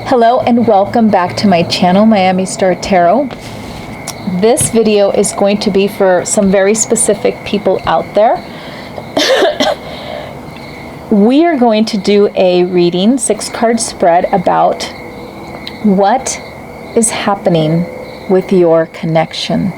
Hello and welcome back to my channel, Miami Star Tarot. This video is going to be for some very specific people out there. We are going to do a reading, 6-card spread about what is happening with your connection.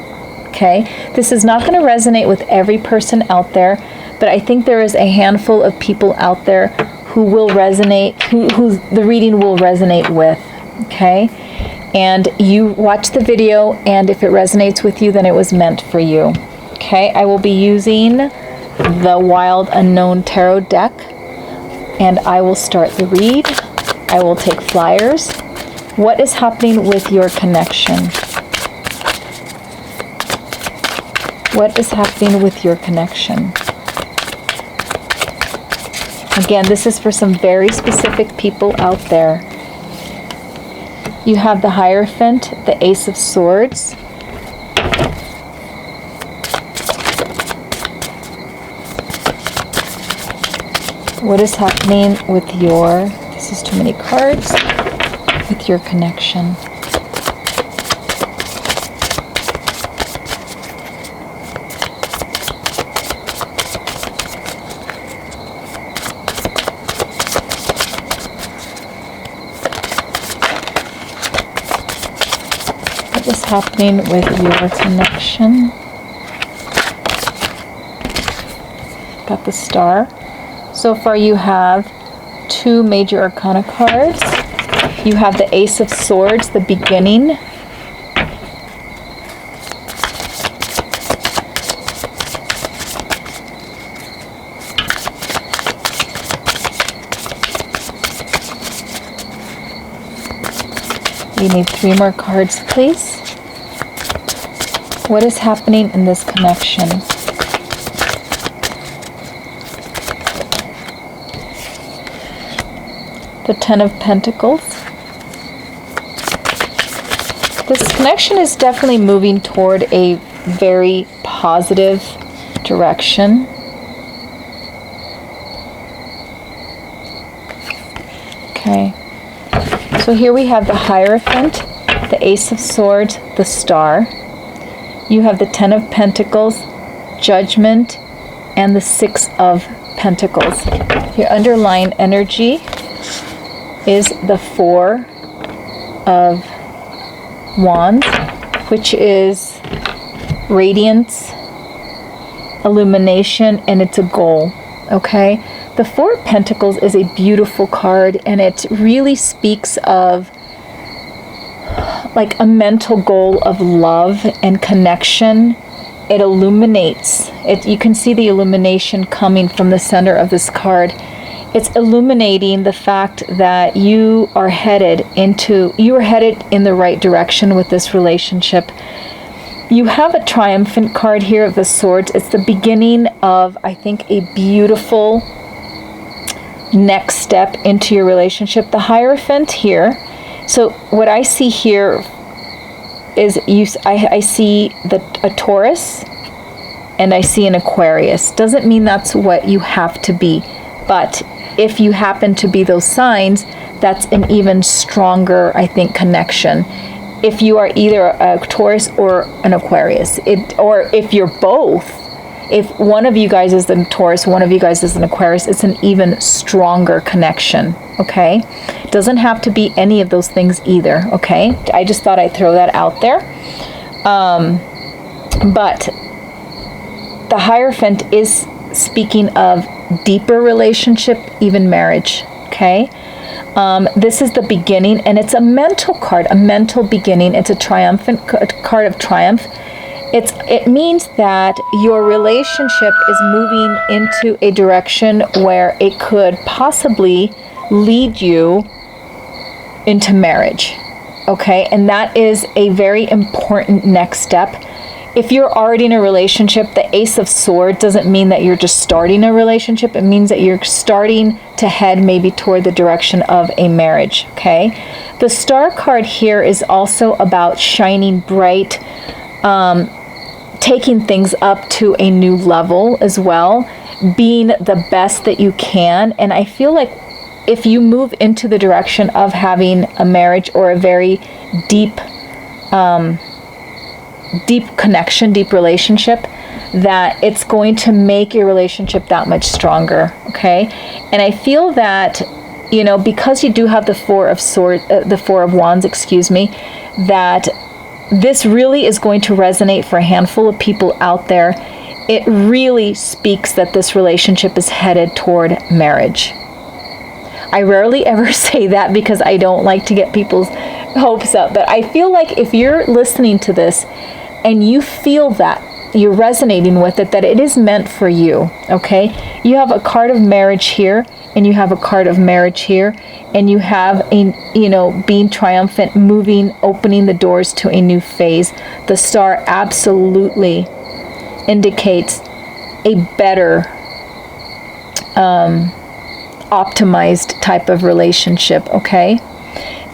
Okay, this is not going to resonate with every person out there, but I think there is a handful of people out there who will resonate, who the reading will resonate with. Okay, and you watch the video, and if it resonates with you, then it was meant for you. Okay, I will be using the Wild Unknown Tarot deck, and I will start the read. I will take flyers. What is happening with your connection? What is happening with your connection? Again, this is for some very specific people out there. You have the Hierophant, the Ace of Swords. What is happening with your, this is too many cards, with your connection? What is happening with your connection? Got the Star. So far you have 2 Major Arcana cards. You have the Ace of Swords, the beginning. We need 3 more cards, please. What is happening in this connection? The Ten of Pentacles. This connection is definitely moving toward a very positive direction. Okay. So here we have the Hierophant, the Ace of Swords, the Star. You have the Ten of Pentacles, Judgment, and the 6 of Pentacles. Your underlying energy is the 4 of Wands, which is radiance, illumination, and it's a goal. Okay? The 4 of Pentacles is a beautiful card, and it really speaks of like a mental goal of love and connection. It illuminates. You can see the illumination coming from the center of this card. It's illuminating the fact that you are headed in the right direction with this relationship. You have a Triumphant card here of the Swords. It's the beginning of, I think, a beautiful next step into your relationship. The Hierophant here. So what I see here is I see a Taurus and I see an Aquarius. Doesn't mean that's what you have to be, but if you happen to be those signs, that's an even stronger, I think, connection. If you are either a Taurus or an Aquarius, or if you're both, if one of you guys is the Taurus, one of you guys is an Aquarius, it's an even stronger connection, okay? Doesn't have to be any of those things either, okay? I just thought I'd throw that out there. But the Hierophant is speaking of deeper relationship, even marriage, okay? This is the beginning, and it's a mental card, a mental beginning. It's a triumphant card of triumph. It means that your relationship is moving into a direction where it could possibly lead you into marriage, okay? And that is a very important next step. If you're already in a relationship, the Ace of Swords doesn't mean that you're just starting a relationship. It means that you're starting to head maybe toward the direction of a marriage, okay? The Star card here is also about shining bright, taking things up to a new level as well, being the best that you can. And I feel like if you move into the direction of having a marriage or a very deep connection, deep relationship, that it's going to make your relationship that much stronger, okay? And I feel that, you know, because you do have the Four of Wands, that this really is going to resonate for a handful of people out there. It really speaks that this relationship is headed toward marriage. I rarely ever say that because I don't like to get people's hopes up, but I feel like if you're listening to this and you feel that you're resonating with it, that it is meant for you, okay? You have a card of marriage here, and you have a card of marriage here, and you have a, you know, being triumphant, moving, opening the doors to a new phase. The star absolutely indicates a better, optimized type of relationship, okay?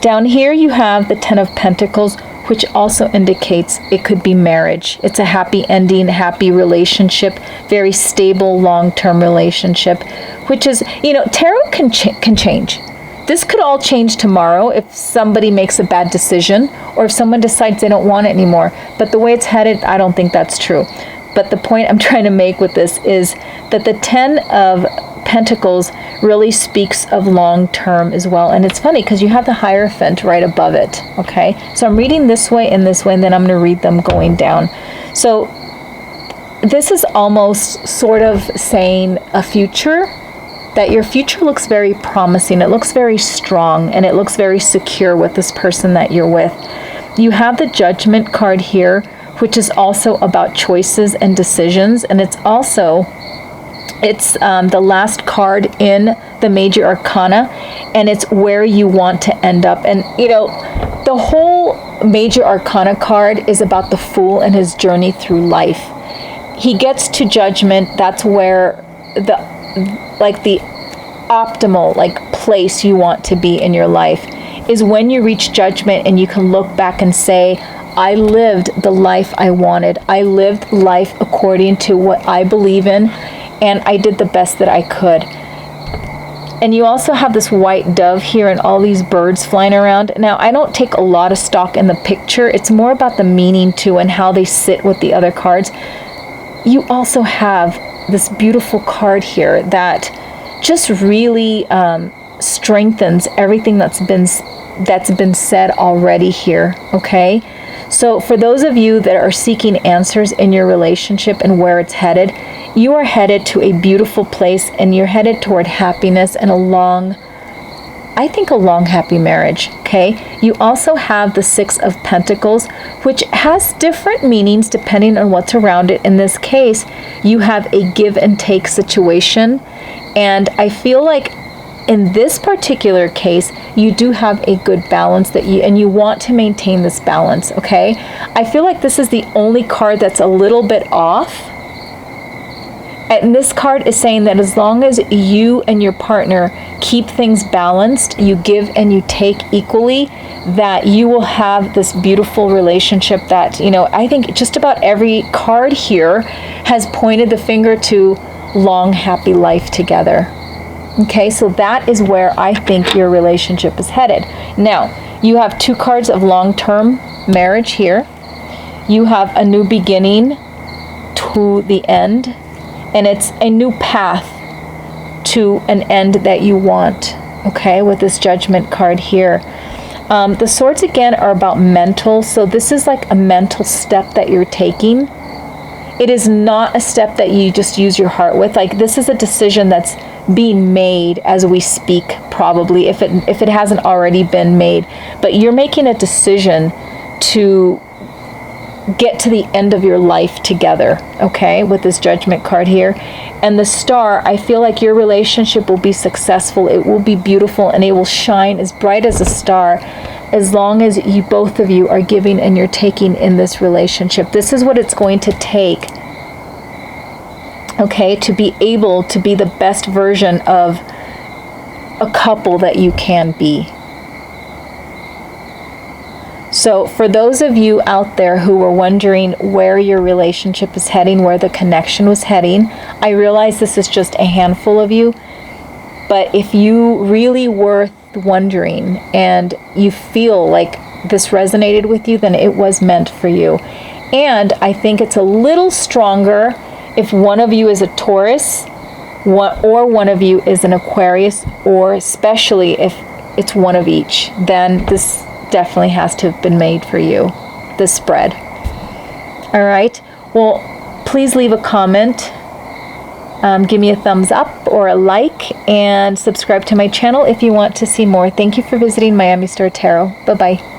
Down here you have the Ten of Pentacles, which also indicates it could be marriage. It's a happy ending, happy relationship, very stable, long-term relationship, which is, you know, tarot can change. This could all change tomorrow if somebody makes a bad decision or if someone decides they don't want it anymore. But the way it's headed, I don't think that's true. But the point I'm trying to make with this is that the Ten of Pentacles really speaks of long term as well. And it's funny because you have the Hierophant right above it, okay? So I'm reading this way, and then I'm going to read them going down. So this is almost sort of saying a future, that your future looks very promising. It looks very strong, and it looks very secure with this person that you're with. You have the Judgment card here, which is also about choices and decisions, and it's the last card in the Major Arcana, and it's where you want to end up. And, you know, the whole Major Arcana card is about the Fool and his journey through life. He gets to Judgment. That's where the optimal, place you want to be in your life is when you reach Judgment and you can look back and say, I lived the life I wanted. I lived life according to what I believe in, and I did the best that I could. And you also have this white dove here and all these birds flying around. Now, I don't take a lot of stock in the picture. It's more about the meaning too and how they sit with the other cards. You also have this beautiful card here that just really strengthens everything that's been said already here, okay? So for those of you that are seeking answers in your relationship and where it's headed, you are headed to a beautiful place, and you're headed toward happiness and a long, happy marriage, okay? You also have the Six of Pentacles, which has different meanings depending on what's around it. In this case, you have a give and take situation, and I feel like in this particular case, you do have a good balance and you want to maintain this balance, okay? I feel like this is the only card that's a little bit off. And this card is saying that as long as you and your partner keep things balanced, you give and you take equally, that you will have this beautiful relationship that, you know, I think just about every card here has pointed the finger to long, happy life together. Okay, so that is where I think your relationship is headed. Now, you have two cards of long-term marriage here. You have a new beginning to the end, and it's a new path to an end that you want, okay, with this Judgment card here. The swords, again, are about mental, so this is like a mental step that you're taking. It is not a step that you just use your heart with. Like, this is a decision that's being made as we speak, probably, if it hasn't already been made. But you're making a decision to get to the end of your life together, okay, with this Judgment card here. And the Star, I feel like your relationship will be successful, it will be beautiful, and it will shine as bright as a star as long as you both of you are giving and you're taking in this relationship. This is what it's going to take, okay, to be able to be the best version of a couple that you can be. So for those of you out there who were wondering where your relationship is heading, where the connection was heading, I realize this is just a handful of you. But if you really were wondering and you feel like this resonated with you, then it was meant for you. And I think it's a little stronger if one of you is a Taurus, or one of you is an Aquarius, or especially if it's one of each. Then this definitely has to have been made for you, this spread. All right. Well, please leave a comment. Give me a thumbs up or a like, and subscribe to my channel if you want to see more. Thank you for visiting Miami Star Tarot. Bye-bye.